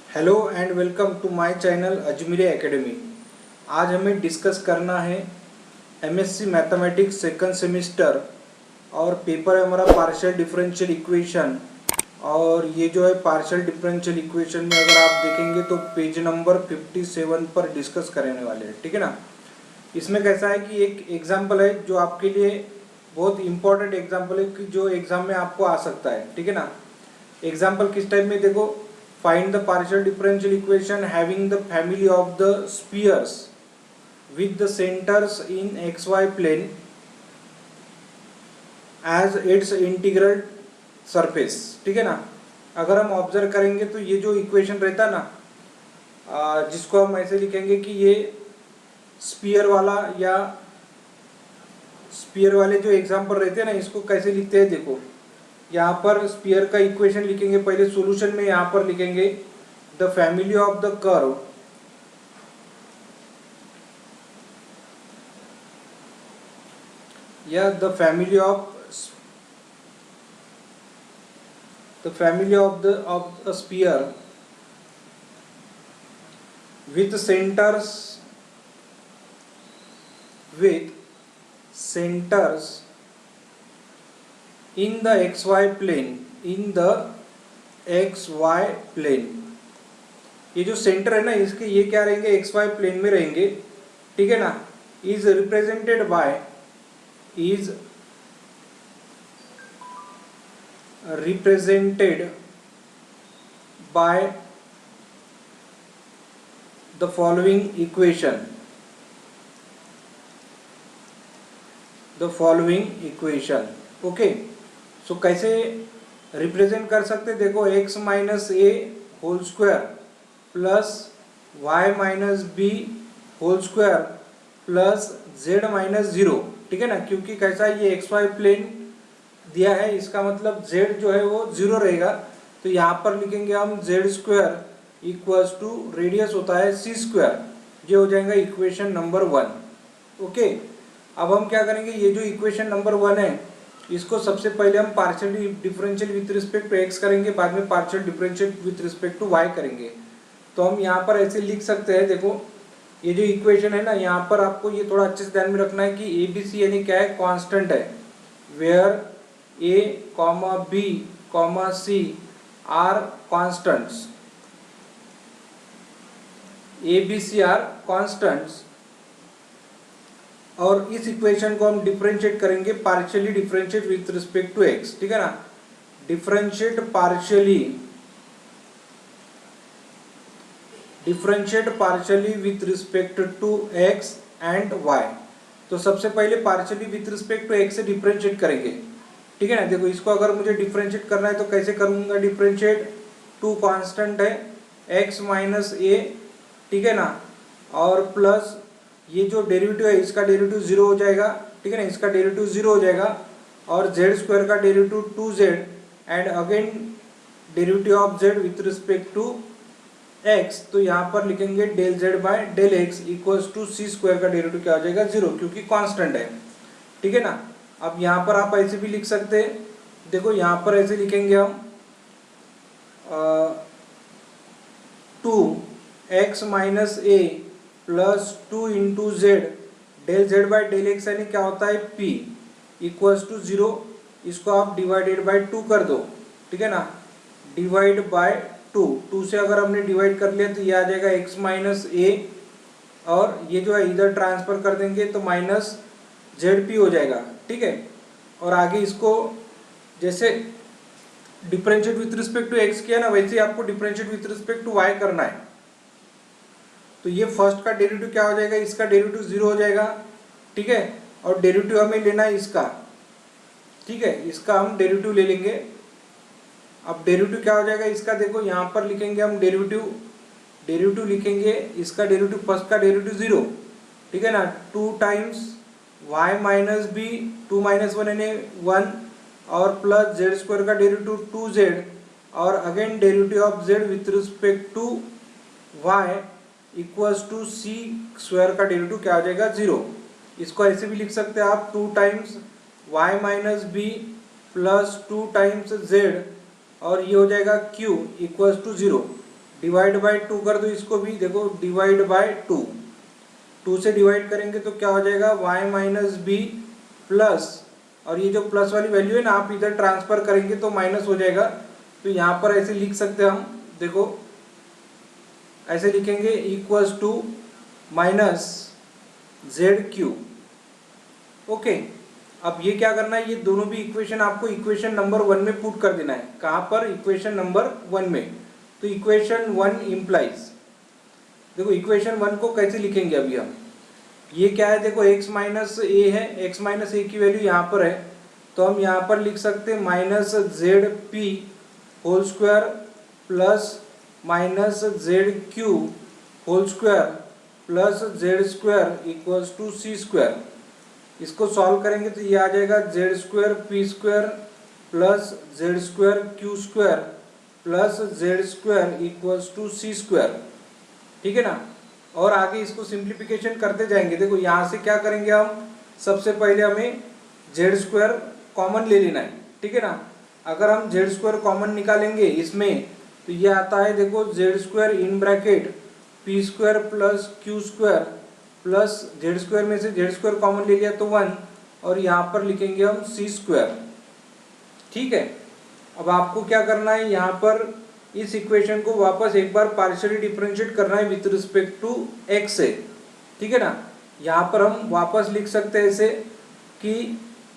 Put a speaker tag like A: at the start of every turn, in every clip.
A: Hello and welcome to my channel Ajmeri Academy. आज हमें discuss करना है एमएससी मैथमेटिक्स सेकंड सेमेस्टर और पेपर है हमारा पार्शियल डिफरेंशियल इक्वेशन। और ये जो है पार्शियल डिफरेंशियल इक्वेशन में अगर आप देखेंगे तो पेज नंबर 57 पर डिस्कस करने वाले हैं, ठीक है ना। इसमें कैसा है कि एक एग्जाम्पल है जो आपके लिए बहुत इंपॉर्टेंट एग्जाम्पल है कि जो एग्जाम में आपको आ सकता है, ठीक है ना। एग्जाम्पल किस टाइप में देखो, find the partial differential equation having the family of the spheres with the centers in xy plane as its integral surface, ठीक है ना। अगर हम ऑब्जर्व करेंगे तो ये जो इक्वेशन रहता है ना, जिसको हम ऐसे लिखेंगे कि ये स्पीयर वाला या स्पीयर वाले जो एग्जाम्पल रहते हैं ना, इसको कैसे लिखते हैं देखो। यहाँ पर स्पीयर का इक्वेशन लिखेंगे, पहले सॉल्यूशन में यहाँ पर लिखेंगे the family of the curve या the family of the sphere with centres in the xy plane, ये जो सेंटर है ना इसके ये क्या रहेंगे, xy प्लेन में रहेंगे, ठीक है ना। Is represented by the following equation, okay. So कैसे रिप्रेजेंट कर सकते देखो, x minus a whole square plus y minus b whole square plus z minus zero, ठीक है ना। क्योंकि कैसा ये एक्स वाई प्लेन दिया है, इसका मतलब z जो है वो जीरो रहेगा, तो यहाँ पर लिखेंगे हम z square equals to radius होता है सी स्क्वायर। ये हो जाएगा इक्वेशन नंबर 1, ओके। अब हम क्या करेंगे, ये जो इक्वेशन नंबर 1 है इसको सबसे पहले हम partial differential with respect to x करेंगे, बाद में partial differential with respect to y करेंगे। तो हम यहाँ पर ऐसे लिख सकते हैं, देखो ये जो इक्वेशन है ना, यहाँ पर आपको ये थोड़ा अच्छे से ध्यान में रखना है कि ए बी सी यानी क्या है, कांस्टेंट है। Where a comma b comma c are constants, a b c are constants. और इस इक्वेशन को हम डिफरेंशिएट करेंगे partially differentiate with respect to x, ठीक है ना। Differentiate partially with respect to x and y. तो सबसे पहले partially with respect to x से डिफरेंशिएट करेंगे, ठीक है ना। देखो इसको अगर मुझे डिफरेंशिएट करना है तो कैसे करूंगा डिफरेंशिएट, टू कांस्टेंट है एक्स माइनस ए, ठीक है ना, और प्लस ये जो डेरिवेटिव है इसका डेरिवेटिव जीरो हो जाएगा, ठीक है ना, इसका डेरिवेटिव जीरो हो जाएगा, और जेड स्क्वायर का derivative 2z and again derivative of z with respect to x। तो यहाँ पर लिखेंगे del z by del x equals to c square का डेरिवेटिव क्या हो जाएगा, जीरो, क्योंकि कांस्टेंट है, ठीक है ना। अब यहाँ पर आप ऐसे भी लिख सकते हैं, देखो यहाँ पर ऐसे लिखेंगे हम 2x minus a plus 2 into z del z by del x यानी क्या होता है p इक्वल्स टू जीरो। इसको आप डिवाइडेड बाय 2 कर दो, ठीक है ना, डिवाइड बाय 2 से अगर हमने डिवाइड कर लिया तो ये आ जाएगा x माइनस ए, और ये जो है इधर ट्रांसफर कर देंगे तो माइनस जेड पी हो जाएगा, ठीक है। और आगे इसको जैसे differentiate with respect to x किया ना, वैसे ही आपको differentiate with respect to y करना है। तो ये फर्स्ट का डेरिवेटिव क्या हो जाएगा, इसका डेरिवेटिव जीरो हो जाएगा, ठीक है। और डेरिवेटिव हमें लेना है इसका, ठीक है, इसका हम डेरिवेटिव ले लेंगे। अब डेरिवेटिव क्या हो जाएगा इसका, देखो यहाँ पर लिखेंगे हम डेरिवेटिव लिखेंगे, इसका डेरिवेटिव फर्स्ट का डेरिवेटिव जीरो, ठीक है ना, 2 times y minus b, 2 minus 1 यानी 1, और प्लस जेड स्क्वायर का डेरिवेटिव 2z, और again derivative of z with respect to y equals to c square का डेरिवेटिव क्या हो जाएगा, जीरो। इसको ऐसे भी लिख सकते हैं आप, 2 times y minus b plus 2 times z, और ये हो जाएगा q equals to zero. Divide by 2 कर दो इसको भी, देखो डिवाइड बाय 2, 2 से डिवाइड करेंगे तो क्या हो जाएगा y माइनस बी प्लस, और ये जो प्लस वाली वैल्यू है ना आप इधर ट्रांसफर करेंगे तो माइनस हो जाएगा, तो यहाँ पर ऐसे लिख सकते हैं हम, देखो ऐसे लिखेंगे equals to minus z q. Okay, अब ये क्या करना है, ये दोनों भी इक्वेशन आपको इक्वेशन नंबर 1 में पुट कर देना है। कहाँ पर, इक्वेशन नंबर 1 में। तो इक्वेशन 1 इम्प्लाइज, देखो इक्वेशन 1 को कैसे लिखेंगे अभी हम, ये क्या है, देखो x माइनस ए है, x माइनस ए की वैल्यू यहाँ पर है, तो हम यहाँ पर लिख सकते हैं minus z p whole square plus minus z q whole square plus z square equals to c square. इसको सॉल्व करेंगे तो ये आ जाएगा z square p square plus z square q square plus z square equals to c square, ठीक है ना। और आगे इसको सिंप्लीफिकेशन करते जाएंगे। देखो यहाँ से क्या करेंगे हम, सबसे पहले हमें जेड स्क्वायर कॉमन ले लेना है, ठीक है ना। अगर हम जेड स्क्वायर कॉमन निकालेंगे इसमें तो ये आता है, देखो Z square in bracket P square plus Q square plus z square में से जेड स्क्वायर कॉमन ले लिया तो 1, और यहाँ पर लिखेंगे हम सी स्क्वायर, ठीक है। अब आपको क्या करना है, यहाँ पर इस इक्वेशन को वापस एक बार पार्शियली डिफरेंशिएट करना है विथ रिस्पेक्ट टू एक्स से, ठीक है ना। यहाँ पर हम वापस लिख सकते हैं ऐसे कि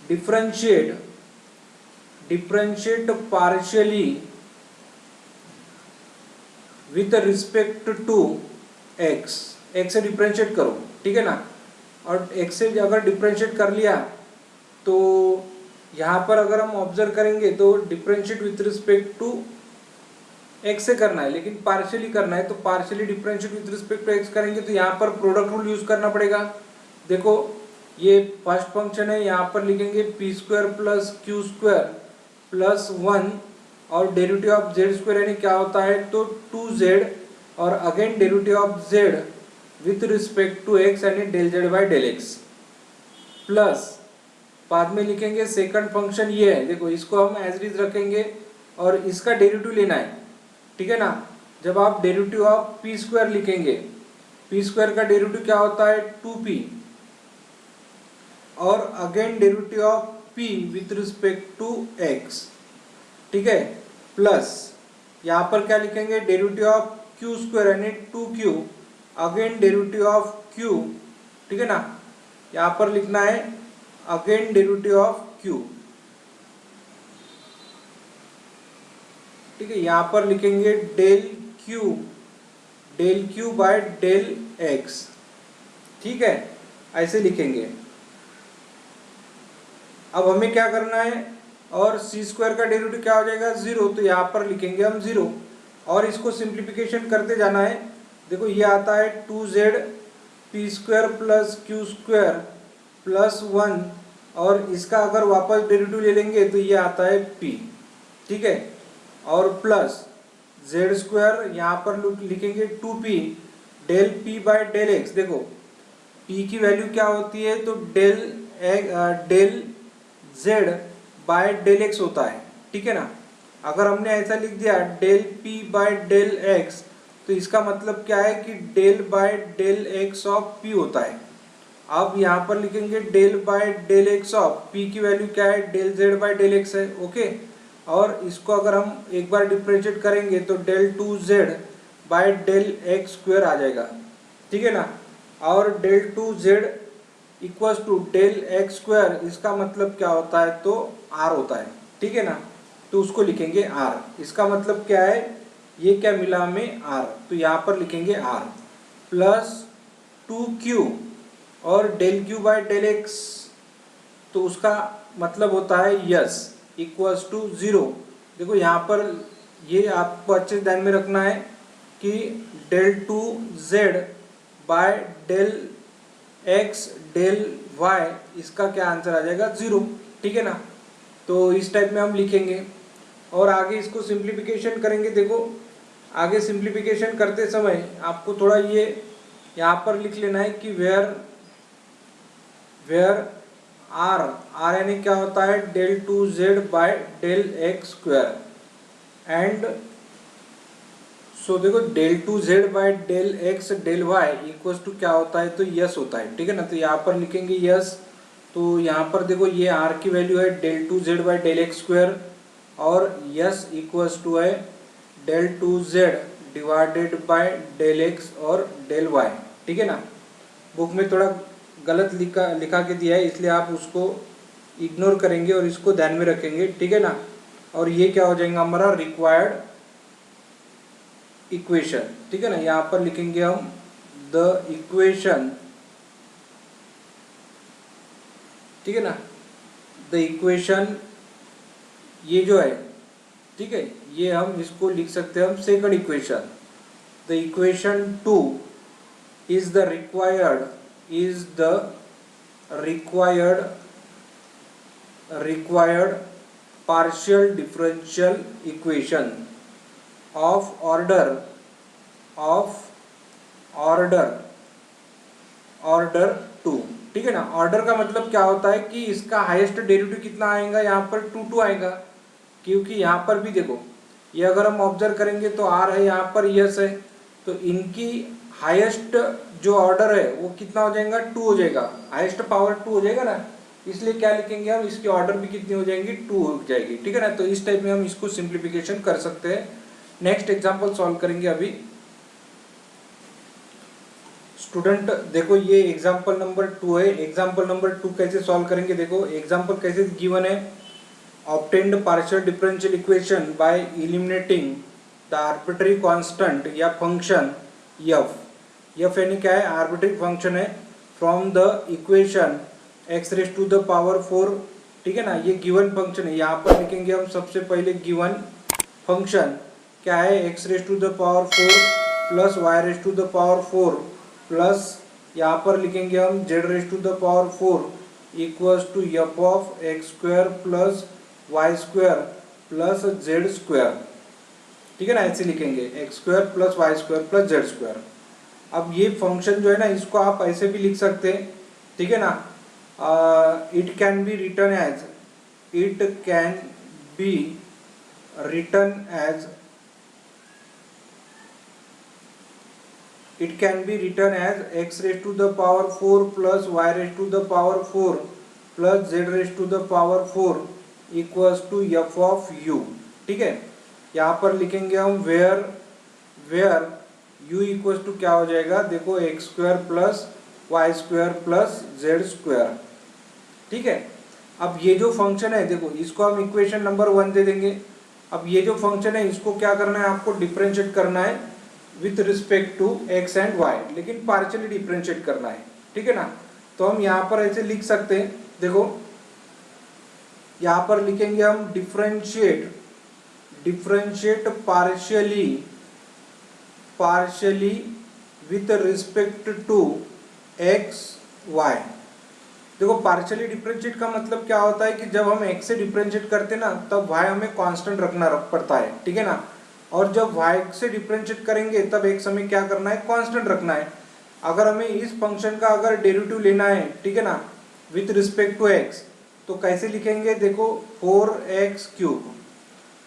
A: differentiate partially with respect to x, x से डिफरेंशिएट करो, ठीक है ना। और एक्स से अगर डिफरेंशिएट कर लिया तो यहाँ पर अगर हम ऑब्जर्व करेंगे तो differentiate with respect to x से करना है, लेकिन पार्शियली करना है, तो partially differentiate with respect to x करेंगे तो यहाँ पर प्रोडक्ट रूल यूज करना पड़ेगा। देखो ये फर्स्ट फंक्शन है, यहाँ पर लिखेंगे p square plus Q square plus 1, और डेरिवेटिव ऑफ जेड स्क्वायर यानी क्या होता है, तो 2z, और again derivative of z with respect to x यानी del z by del x, plus बाद में लिखेंगे सेकंड फंक्शन ये है, देखो इसको हम एज इट इज रखेंगे और इसका डेरिवेटिव लेना है, ठीक है ना। जब आप डेरिवेटिव ऑफ पी स्क्वायर लिखेंगे, पी स्क्वायर का डेरिवेटिव क्या होता है 2p, और again derivative of p with respect to x, ठीक है, प्लस यहाँ पर क्या लिखेंगे डेरिवेटिव ऑफ q स्क्वायर यानी 2q, again derivative of q, ठीक है ना। यहाँ पर लिखना है अगेन डेरिवेटिव ऑफ q, ठीक है। यहाँ पर लिखेंगे del q by del x, ठीक है, ऐसे लिखेंगे। अब हमें क्या करना है, और सी स्क्वायर का डेरिवेटिव क्या हो जाएगा 0, तो यहाँ पर लिखेंगे हम 0, और इसको सिंप्लीफिकेशन करते जाना है। देखो ये आता है 2z P square plus Q square plus 1, और इसका अगर वापस डेरिवेटिव ले लेंगे तो ये आता है p, ठीक है, और प्लस जेड स्क्वायर यहाँ पर लिखेंगे 2p del p by del x. देखो p की वैल्यू क्या होती है, तो del z by del x होता है, ठीक है ना। अगर हमने ऐसा लिख दिया del p by del x, तो इसका मतलब क्या है कि del by del x of p होता है। अब यहाँ पर लिखेंगे del by del x of p की वैल्यू क्या है, del z by del x है, ओके। और इसको अगर हम एक बार डिफरेंशिएट करेंगे तो del 2z by del x square आ जाएगा, ठीक है ना। और del 2z equals to del x square, इसका मतलब क्या होता है, तो r होता है, ठीक है ना। तो उसको लिखेंगे r, इसका मतलब क्या है, ये क्या मिला हमें r, तो यहाँ पर लिखेंगे r प्लस 2q और del q by del x, तो उसका मतलब होता है यस इक्वल्स टू 0। देखो यहाँ पर ये आपको अच्छे ध्यान में रखना है कि del 2z by del x del y, इसका क्या आंसर आ जाएगा 0, ठीक है ना। तो इस टाइप में हम लिखेंगे और आगे इसको सिंप्लीफिकेशन करेंगे। देखो आगे सिंप्लीफिकेशन करते समय आपको थोड़ा ये यहाँ पर लिख लेना है कि वेयर आर यानी क्या होता है, del 2z by del x square, and so देखो del two z by del x del y equal to क्या होता है, तो यस होता है, ठीक है ना। तो यहाँ पर लिखेंगे यस, तो यहाँ पर देखो ये आर की वैल्यू है del two z by del x square, और यस इक्वल्स टू है del two z divided by del x और डेल वाई, ठीक है ना। बुक में थोड़ा गलत लिखा के दिया है, इसलिए आप उसको इग्नोर करेंगे और इसको ध्यान में रखेंगे, ठीक है ना। और ये क्या हो जाएगा हमारा रिक्वायर्ड इक्वेशन, ठीक है ना। यहाँ पर लिखेंगे हम द इक्वेशन, ठीक है ना, द इक्वेशन ये जो है, ठीक है, ये हम इसको लिख सकते हैं हम second equation. The equation 2 is the required partial differential equation of order 2, ठीक है ना। ऑर्डर का मतलब क्या होता है कि इसका हाईएस्ट डेरिवेटिव कितना आएगा, यहाँ पर 2 आएगा, क्योंकि यहाँ पर भी देखो ये अगर हम ऑब्जर्व करेंगे तो आर है, यहाँ पर यस है, तो इनकी हाईएस्ट जो ऑर्डर है वो कितना हो जाएगा, 2 हो जाएगा, हाईएस्ट पावर 2 हो जाएगा ना। इसलिए क्या लिखेंगे हम, इसकी ऑर्डर भी कितनी हो जाएंगी, 2 हो जाएगी, ठीक है ना। तो इस टाइप में हम इसको सिंप्लीफिकेशन कर सकते हैं। नेक्स्ट एग्जाम्पल सॉल्व करेंगे अभी। स्टूडेंट देखो ये एग्जाम्पल नंबर 2 है, एग्जाम्पल नंबर 2 कैसे सॉल्व करेंगे, देखो एग्जाम्पल कैसे गिवन है। Obtained partial differential equation by eliminating the arbitrary constant या फंक्शन एफ यानी क्या है, आर्बिट्ररी फंक्शन है, from the equation x raise to the power 4, ठीक है ना। ये गिवन फंक्शन है, यहाँ पर लिखेंगे हम सबसे पहले गिवन फंक्शन क्या है, x raise to the power 4 plus y raise to the power 4 plus यहाँ पर लिखेंगे हम z raise to the power 4 equals to f of x square plus y square plus z square, ठीक है ना। ऐसे लिखेंगे x square plus y square plus z square. अब ये फंक्शन जो है ना, इसको आप ऐसे भी लिख सकते हैं, ठीक है ना। It can be written as x raised to the power 4 plus y raised to the power 4 plus z raised to the power 4 equals to f of u, ठीक है। यहाँ पर लिखेंगे हम वेयर u इक्वल्स टू क्या हो जाएगा, देखो x square plus y square plus z square, ठीक है। अब ये जो फंक्शन है देखो, इसको हम इक्वेशन नंबर 1 दे देंगे। अब ये जो फंक्शन है इसको क्या करना है, आपको डिफरेंशिएट करना है with respect to x and y, लेकिन पार्शियली डिफरेंशिएट करना है, ठीक है ना। तो हम यहाँ पर ऐसे लिख सकते हैं, देखो यहाँ पर लिखेंगे हम differentiate partially with respect to x y. देखो पार्शियली डिफरेंशिएट का मतलब क्या होता है कि जब हम x से डिफरेंशिएट करते हैं ना, तब y हमें कांस्टेंट रखना पड़ता है, ठीक है ना। और जब y से डिफरेंशिएट करेंगे तब x हमें क्या करना है, कांस्टेंट रखना है। अगर हमें इस फंक्शन का अगर डेरिवेटिव लेना है, ठीक है ना, विथ रिस्पेक्ट टू x, तो कैसे लिखेंगे, देखो 4x³।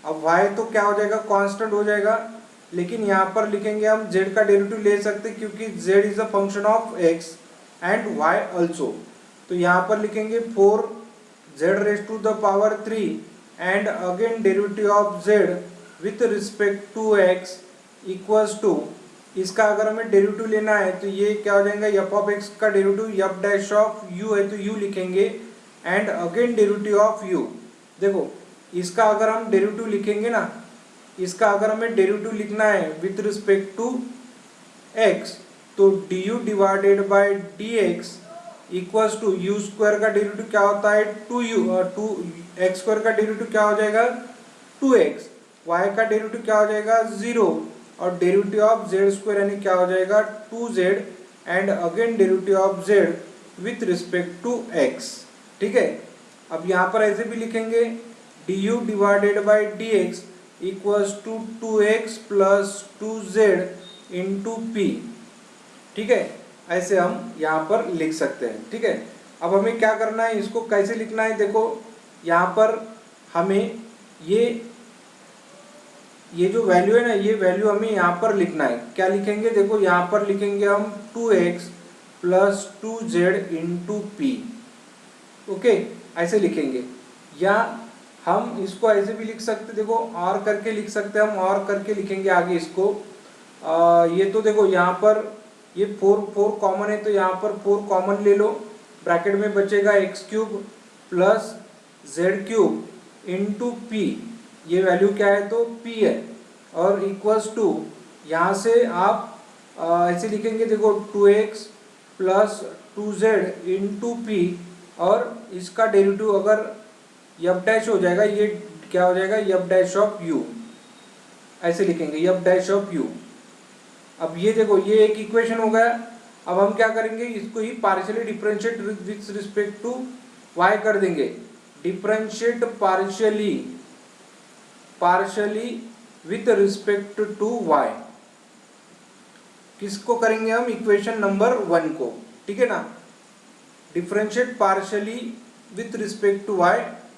A: अब y तो क्या हो जाएगा, कांस्टेंट हो जाएगा, लेकिन यहाँ पर लिखेंगे हम z का डेरिवेटिव ले सकते हैं, क्योंकि z is a function of x and y also. तो यहाँ पर लिखेंगे 4z raise to the power 3 and again derivative of z with respect to x equals to, इसका अगर हमें डेरिवेटिव लेना है तो ये क्या हो जाएगा, f ऑफ x का derivative f dash of u है तो u लिखेंगे, and again derivative of u। देखो इसका अगर हम डेरिवेटिव लिखेंगे ना, इसका अगर हमें डेरिवेटिव लिखना है विथ रिस्पेक्ट टू x, तो du divided by dx equals to u square का डेरिवेटिव क्या होता है, 2x स्क्वायर का डेरिवेटिव क्या हो जाएगा 2x, y का डेरिवेटिव क्या हो जाएगा 0, और डेरिवेटिव ऑफ z स्क्वायर यानी क्या हो जाएगा 2z, and again derivative of z with respect to x, ठीक है। अब यहाँ पर ऐसे भी लिखेंगे du divided by dx equals to 2x plus 2z into p, ठीक है। ऐसे हम यहाँ पर लिख सकते हैं, ठीक है। अब हमें क्या करना है, इसको कैसे लिखना है, देखो यहाँ पर हमें ये जो वैल्यू है ना, ये वैल्यू हमें यहाँ पर लिखना है। क्या लिखेंगे, देखो यहाँ पर लिखेंगे हम 2x plus 2z into P. Okay, ऐसे लिखेंगे। या हम इसको ऐसे भी लिख सकते, देखो और करके लिख सकते हैं हम, और करके लिखेंगे आगे इसको। ये तो देखो यहाँ पर ये 4 कॉमन है, तो यहाँ पर 4 कॉमन ले लो, ब्रैकेट में बचेगा x cube plus z cube into P. ये वैल्यू क्या है, तो p है, और इक्वल्स टू यहाँ से आप ऐसे लिखेंगे, देखो 2x plus 2z into P, और इसका डेरिवेटिव अगर यफ डैश हो जाएगा, ये क्या हो जाएगा, यफ डैश ऑफ u, ऐसे लिखेंगे यफ डैश ऑफ u। अब ये देखो ये एक इक्वेशन हो गया। अब हम क्या करेंगे, इसको ही partially differentiate with respect to y कर देंगे। Differentiate partially with respect to y, किसको करेंगे हम, इक्वेशन नंबर 1 को, ठीक है ना। Differentiate partially with respect to y,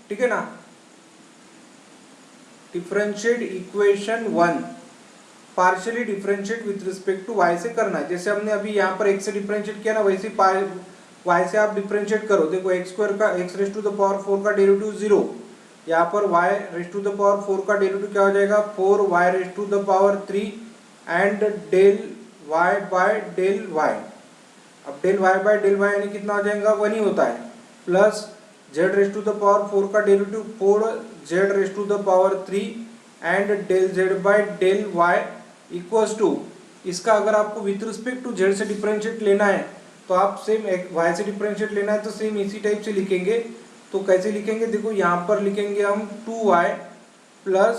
A: ठीक है ना। Differentiate equation 1 partially differentiate with respect to y से करना है। जैसे हमने अभी यहाँ पर x से डिफरेंशिएट किया ना, वैसे y से आप डिफरेंशिएट करो। देखो x स्क्वायर का x raise to the power 4 का डेरिवेटिव 0, यहाँ पर y raise to the power 4 का डेरिवेटिव क्या हो जाएगा, 4y raise to the power 3 and del y by del y। अब del y by del y यानी कितना हो जाएगा, 1 ही होता है, plus z raise to the power 4 का derivative 4z raise to the power 3 and del z by del y equals to, इसका अगर आपको विथ रिस्पेक्ट टू z से डिफरेंशिएट लेना है तो आप सेम y से डिफरेंशिएट लेना है तो सेम इसी टाइप से लिखेंगे। तो कैसे लिखेंगे, देखो यहाँ पर लिखेंगे हम 2y प्लस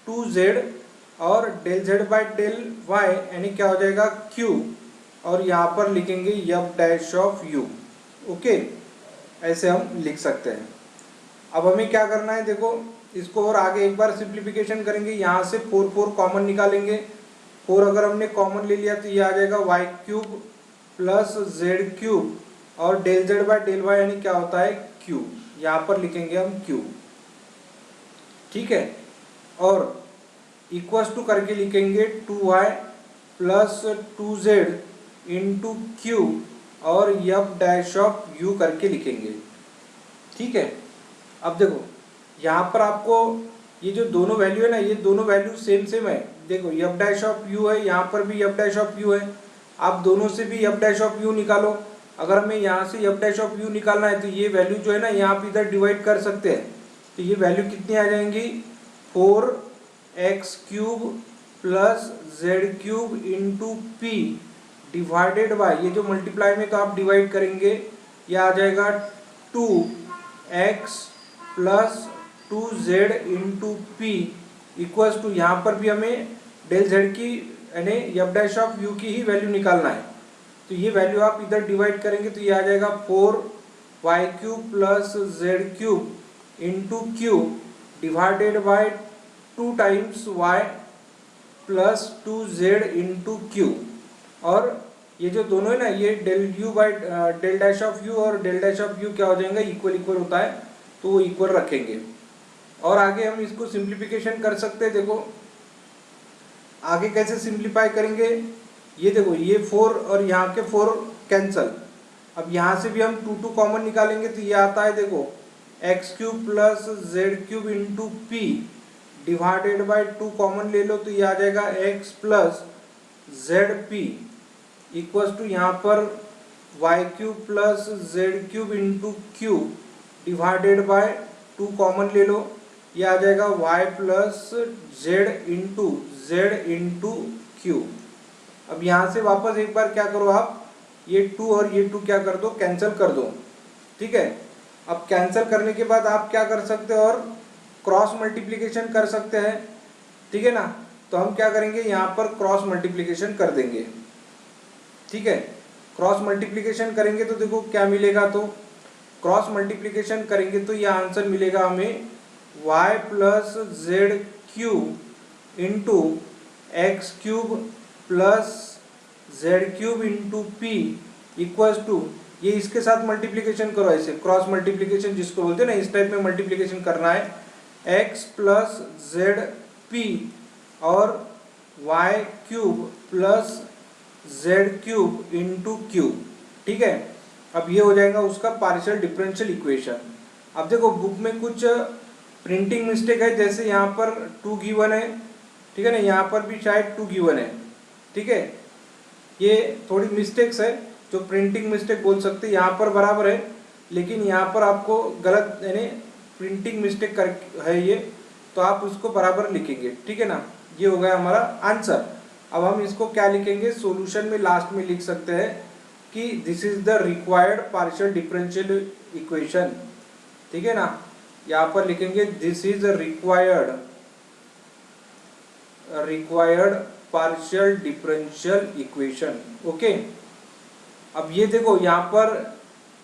A: 2z और del z by del y यानी क्या हो जाएगा q, और यहाँ पर लिखेंगे F dash of u। Okay, ऐसे हम लिख सकते हैं। अब हमें क्या करना है, देखो इसको और आगे एक बार सिंप्लीफिकेशन करेंगे। यहाँ से 4 कॉमन निकालेंगे। 4 अगर हमने कॉमन ले लिया तो ये आ जाएगा y cube plus z cube और del z by del y यानी क्या होता है q। यहाँ पर लिखेंगे हम q, ठीक है। और इक्वल्स टू करके लिखेंगे 2y plus 2z into q और यफ डैश ऑफ u करके लिखेंगे, ठीक है। अब देखो यहाँ पर आपको ये जो दोनों वैल्यू है ना, ये दोनों वैल्यू सेम है। देखो यफ डैश ऑफ u है, यहाँ पर भी यफ डैश ऑफ u है। आप दोनों से भी यफ डैश ऑफ u निकालो। अगर हमें यहाँ से यफ डैश ऑफ u निकालना है तो ये वैल्यू जो है ना, यहाँ पे इधर डिवाइड कर सकते हैं। तो ये वैल्यू कितनी आ जाएंगी, 4x cube plus z cube into p divided bye, ये जो मल्टीप्लाई में तो आप डिवाइड करेंगे, ये आ जाएगा 2x plus 2z into p equals to, यहाँ पर भी हमें डेल जेड की यानी एफ डैश ऑफ यू की ही वैल्यू निकालना है। तो ये वैल्यू आप इधर डिवाइड करेंगे तो ये आ जाएगा 4y cube plus z cube into q divided by 2 times y plus 2z into q. और ये जो दोनों है ना, ये del u by del dash of u और डेल डैश ऑफ यू क्या हो जाएंगे, इक्वल होता है, तो वो इक्वल रखेंगे। और आगे हम इसको सिंप्लीफिकेशन कर सकते हैं। देखो आगे कैसे सिंप्लीफाई करेंगे, ये देखो ये 4 और यहाँ के 4 कैंसल। अब यहाँ से भी हम 2 कॉमन निकालेंगे तो ये आता है, देखो x cube plus z cube into p divided by 2 common ले लो तो ये आ जाएगा x plus z p equals to, यहाँ पर y cube plus z cube into q divided by 2 common ले लो, ये आ जाएगा y plus z into q. अब यहाँ से वापस एक बार क्या करो आप, ये 2 और ये 2 क्या कर दो, कैंसिल कर दो, ठीक है। अब कैंसिल करने के बाद आप क्या कर सकते हो, और क्रॉस मल्टीप्लिकेशन कर सकते हैं, ठीक है ना। तो हम क्या करेंगे, यहाँ पर क्रॉस मल्टीप्लिकेशन कर देंगे, ठीक है। क्रॉस मल्टीप्लिकेशन करेंगे तो देखो क्या मिलेगा, तो क्रॉस मल्टीप्लिकेशन करेंगे तो ये आंसर मिलेगा हमें y plus z cube into x cube plus z cube into p equals to, ये इसके साथ मल्टीप्लिकेशन करो, ऐसे क्रॉस मल्टीप्लिकेशन जिसको बोलते हैं ना, इस टाइप में मल्टीप्लिकेशन करना है, x प्लस जेड पी और y cube plus z cube into cube, ठीक है। अब ये हो जाएगा उसका पार्शियल डिफरेंशियल इक्वेशन। अब देखो बुक में कुछ प्रिंटिंग मिस्टेक है, जैसे यहाँ पर 2 गिवन है, ठीक है ना, यहाँ पर भी शायद 2 गिवन है, ठीक है। ये थोड़ी मिस्टेक्स है जो प्रिंटिंग मिस्टेक बोल सकते हैं, यहाँ पर बराबर है लेकिन यहाँ पर आपको गलत यानी प्रिंटिंग मिस्टेक कर है ये, तो आप उसको बराबर लिखेंगे, ठीक है ना। ये हो गया हमारा आंसर। अब हम इसको क्या लिखेंगे, सॉल्यूशन में लास्ट में लिख सकते हैं कि this is the required partial differential equation, ठीक है ना। यहाँ पर लिखेंगे this is required partial differential equation, okay. अब ये देखो यहाँ पर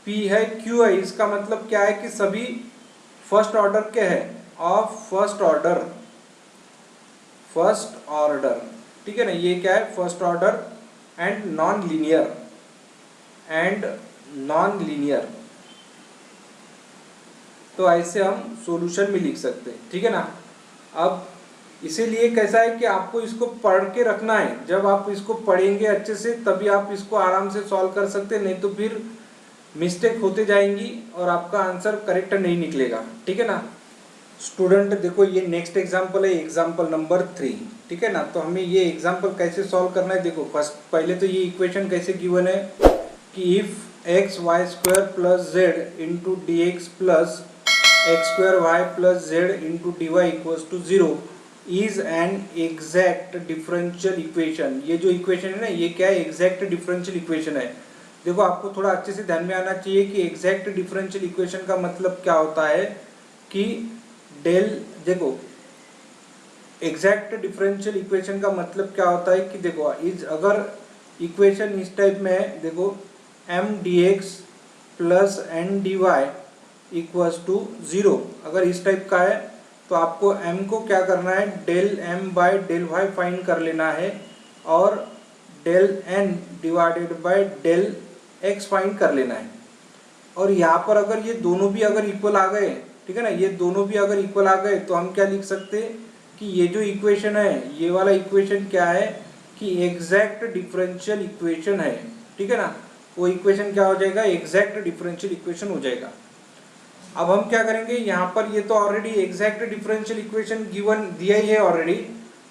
A: P है Q है, इसका मतलब क्या है कि सभी फर्स्ट ऑर्डर के हैं, ऑफ फर्स्ट ऑर्डर, ठीक है ना। ये क्या है, first order and non linear, तो ऐसे हम सॉल्यूशन में लिख सकते हैं, ठीक है ना। अब इसीलिए कैसा है कि आपको इसको पढ़ के रखना है, जब आप इसको पढ़ेंगे अच्छे से तभी आप इसको आराम से सॉल्व कर सकते हैं, नहीं तो फिर मिस्टेक होते जाएंगी और आपका आंसर करेक्ट नहीं निकलेगा, ठीक है ना। स्टूडेंट देखो ये नेक्स्ट एग्जांपल है, एग्जांपल नंबर 3, ठीक है ना। तो हमें ये एग्जांपल कैसे सॉल्व करना है, देखो फर्स्ट पहले तो ये इक्वेशन कैसे गिवन है कि if x y square plus z into d x plus x square y plus z into d y equals to 0 is an exact differential equation. ये जो इक्वेशन है ना, ये क्या है, एग्जैक्ट डिफरेंशियल इक्वेशन है। देखो आपको थोड़ा अच्छे से ध्यान में आना चाहिए कि एग्जैक्ट डिफरेंशियल इक्वेशन का मतलब क्या होता है कि देखो एग्जैक्ट डिफरेंशियल इक्वेशन का मतलब क्या होता है कि देखो अगर इक्वेशन इस टाइप में है, देखो m dx plus n dy equals to 0, अगर इस टाइप का है तो आपको m को क्या करना है, del m by del y find कर लेना है और del n divided by del x find कर लेना है। और यहाँ पर अगर ये दोनों भी अगर इक्वल आ गए, ठीक है ना, ये दोनों भी अगर इक्वल आ गए तो हम क्या लिख सकते हैं कि ये जो इक्वेशन है, ये वाला इक्वेशन क्या है कि एग्जैक्ट डिफरेंशियल इक्वेशन है, ठीक है ना। वो इक्वेशन क्या हो जाएगा, एग्जैक्ट डिफरेंशियल इक्वेशन हो जाएगा। अब हम क्या करेंगे, यहाँ पर ये तो already exact differential equation given दिया ही है ऑलरेडी।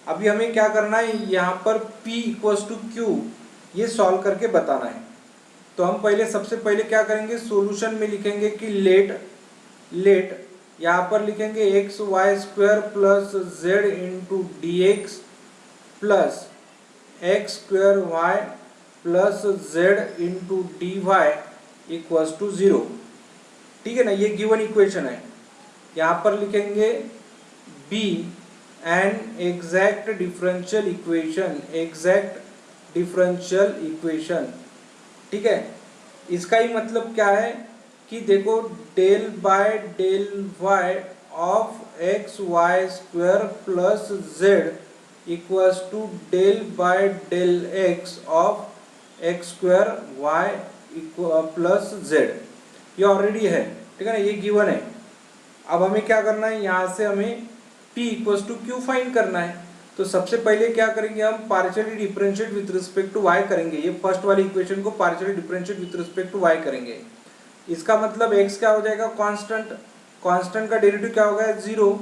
A: अभी हमें क्या करना है, यहाँ पर P इक्वल्स टू Q ये सॉल्व करके बताना है। तो हम सबसे पहले क्या करेंगे, सॉल्यूशन में लिखेंगे कि लेट यहाँ पर लिखेंगे x y square plus z into d x plus x square y plus z into d y equals to 0, ठीक है ना। ये गिवन इक्वेशन है। यहाँ पर लिखेंगे be an exact differential equation, ठीक है। इसका ही मतलब क्या है कि देखो del by del y of x y square plus z equals to del by del x of x square y plus z, ये ऑलरेडी है, ठीक है ना, ये गिवन है। अब हमें क्या करना है, यहाँ से हमें P equals to Q find करना है। तो सबसे पहले क्या करेंगे, हम partially differentiate with respect to y करेंगे। ये फर्स्ट वाली इक्वेशन को partially differentiate with respect to y करेंगे। इसका मतलब x क्या हो जाएगा, कांस्टेंट का डेरिवेटिव क्या होगा 0,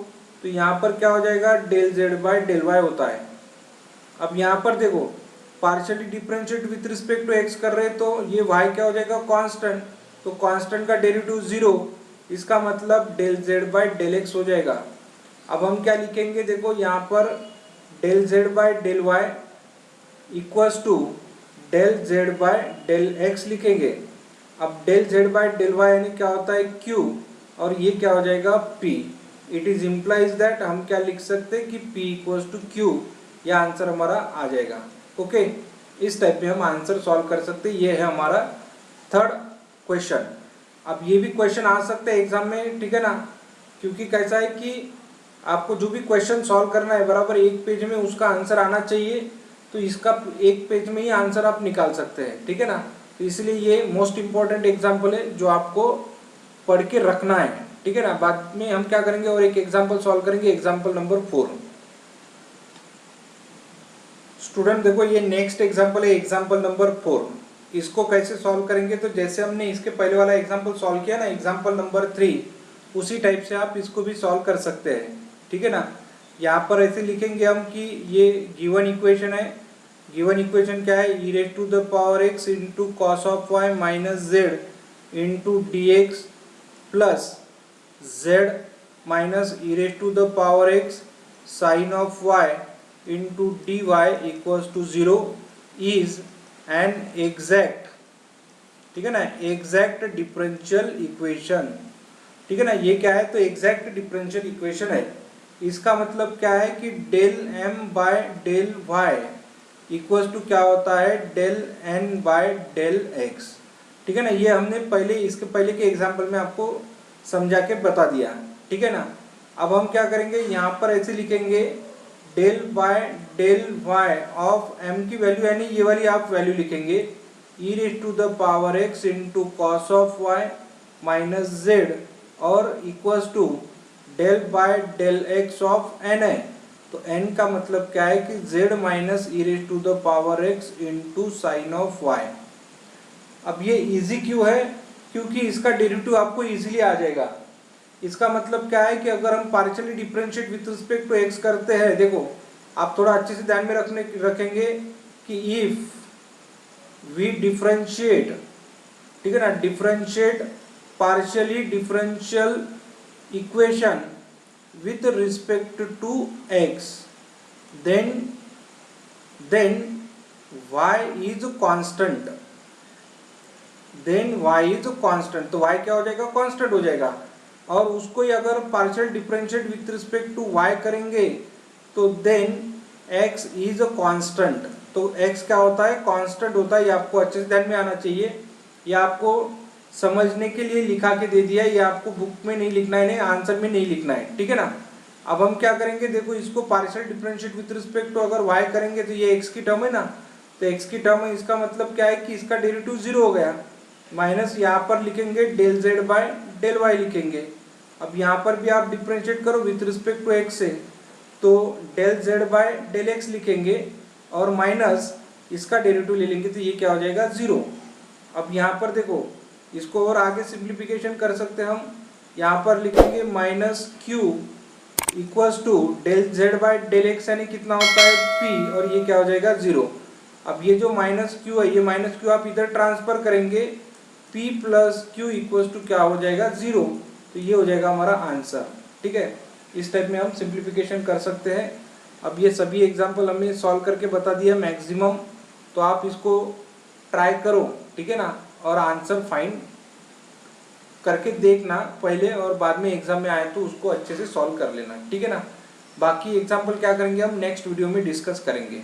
A: तो यहाँ पर क्या हो जाएगा del z by del y होता है। अब यहाँ पर देखो partially differentiate with respect to x कर रहे हैं तो ये y क्या हो जाएगा कांस्टेंट, तो कांस्टेंट का डेरिवेटिव 0, इसका मतलब del z by del x हो जाएगा। अब हम क्या लिखेंगे, देखो यहाँ पर del z by del y equals to del z by del x लिखेंगे। अब del z by del y यानी क्या होता है q और ये क्या हो जाएगा p। It is implies that हम क्या लिख सकते हैं कि p इक्वल्स टू q, यह आंसर हमारा आ जाएगा। ओके, इस टाइप में हम आंसर सॉल्व कर सकते हैं। ये है हमारा थर्ड क्वेश्चन। अब ये भी क्वेश्चन आ सकते हैं एग्जाम में, ठीक है ना, क्योंकि कैसा है कि आपको जो भी क्वेश्चन सॉल्व करना है बराबर एक पेज में उसका आंसर आना चाहिए, तो इसका एक पेज में ही आंसर आप निकाल सकते हैं, ठीक है ना। तो इसलिए ये मोस्ट इंपॉर्टेंट एग्जाम्पल है जो आपको पढ़ के रखना है, ठीक है ना। बाद में हम क्या करेंगे और एक एग्जाम्पल सॉल्व करेंगे, एग्जाम्पल नंबर 4। स्टूडेंट देखो ये नेक्स्ट एग्जांपल है, एग्जांपल नंबर 4। इसको कैसे सॉल्व करेंगे, तो जैसे हमने इसके पहले वाला एग्जांपल सॉल्व किया ना, एग्जांपल नंबर 3, उसी टाइप से आप इसको भी सॉल्व कर सकते हैं। ठीक है ना। यहाँ पर ऐसे लिखेंगे हम कि ये गिवन इक्वेशन है। गिवन इक्वेशन क्या है, e raise to the power x into cos of y minus z into d x plus z minus e raise to the power x sine of y into d y equals to 0 is an exact, ठीक है ना, exact differential equation. ठीक है ना। ये क्या है, तो एग्जैक्ट डिफरेंशियल इक्वेशन है। इसका मतलब क्या है कि del m by del y equals to क्या होता है, del n by del x। ठीक है ना। ये हमने पहले इसके पहले के एग्जाम्पल में आपको समझा के बता दिया। ठीक है ना। अब हम क्या करेंगे, यहाँ पर ऐसे लिखेंगे del by del y of m की वैल्यू, यानी ये वाली आप वैल्यू लिखेंगे e raise to the power x into cos of y minus z और equals to del by del x of n है। तो n का मतलब क्या है कि z minus e raise to the power x into sine of y। अब ये इजी क्यों है, क्योंकि इसका डेरिवेटिव आपको इजीली आ जाएगा। इसका मतलब क्या है कि अगर हम partially differentiate with respect to x करते हैं, देखो आप थोड़ा अच्छे से ध्यान में रखेंगे कि इफ वी डिफरेंशिएट, ठीक है ना, differentiate partially differential equation with respect to x, then y is constant, then y is constant। तो y क्या हो जाएगा, कांस्टेंट हो जाएगा। और उसको ही अगर partial differentiate with respect to y करेंगे तो देन x इज कांस्टेंट। तो x क्या होता है, कांस्टेंट होता है। ये आपको अच्छे से ध्यान में आना चाहिए। ये आपको समझने के लिए लिखा के दे दिया है, ये आपको बुक में नहीं लिखना है, नहीं आंसर में नहीं लिखना है। ठीक है ना। अब हम क्या करेंगे, देखो इसको partial differentiate with respect to अगर y करेंगे तो ये x की टर्म है ना, तो x की टर्म है। इसका मतलब क्या है कि इसका डेरिवेटिव 0 हो गया। माइनस यहाँ पर लिखेंगे del z by del y लिखेंगे। अब यहाँ पर भी आप डिफरेंशिएट करो विथ रिस्पेक्ट टू x से, तो del z by del x लिखेंगे और माइनस इसका डेरिवेटिव ले लेंगे, तो ये क्या हो जाएगा, 0। अब यहाँ पर देखो इसको और आगे सिंप्लीफिकेशन कर सकते हैं हम। यहाँ पर लिखेंगे minus q equals to del z by del x, यानी कितना होता है p, और ये क्या हो जाएगा, 0। अब ये जो माइनस क्यू है, ये माइनस क्यू आप इधर ट्रांसफर करेंगे, p plus q equals to क्या हो जाएगा, 0। तो ये हो जाएगा हमारा आंसर। ठीक है। इस टाइप में हम सिंप्लीफिकेशन कर सकते हैं। अब ये सभी एग्जाम्पल हमने सॉल्व करके बता दिया मैक्सिमम, तो आप इसको ट्राई करो। ठीक है ना। और आंसर फाइंड करके देखना पहले, और बाद में एग्जाम में आए तो उसको अच्छे से सॉल्व कर लेना। ठीक है ना। बाकी एग्जाम्पल क्या करेंगे हम नेक्स्ट वीडियो में डिस्कस करेंगे।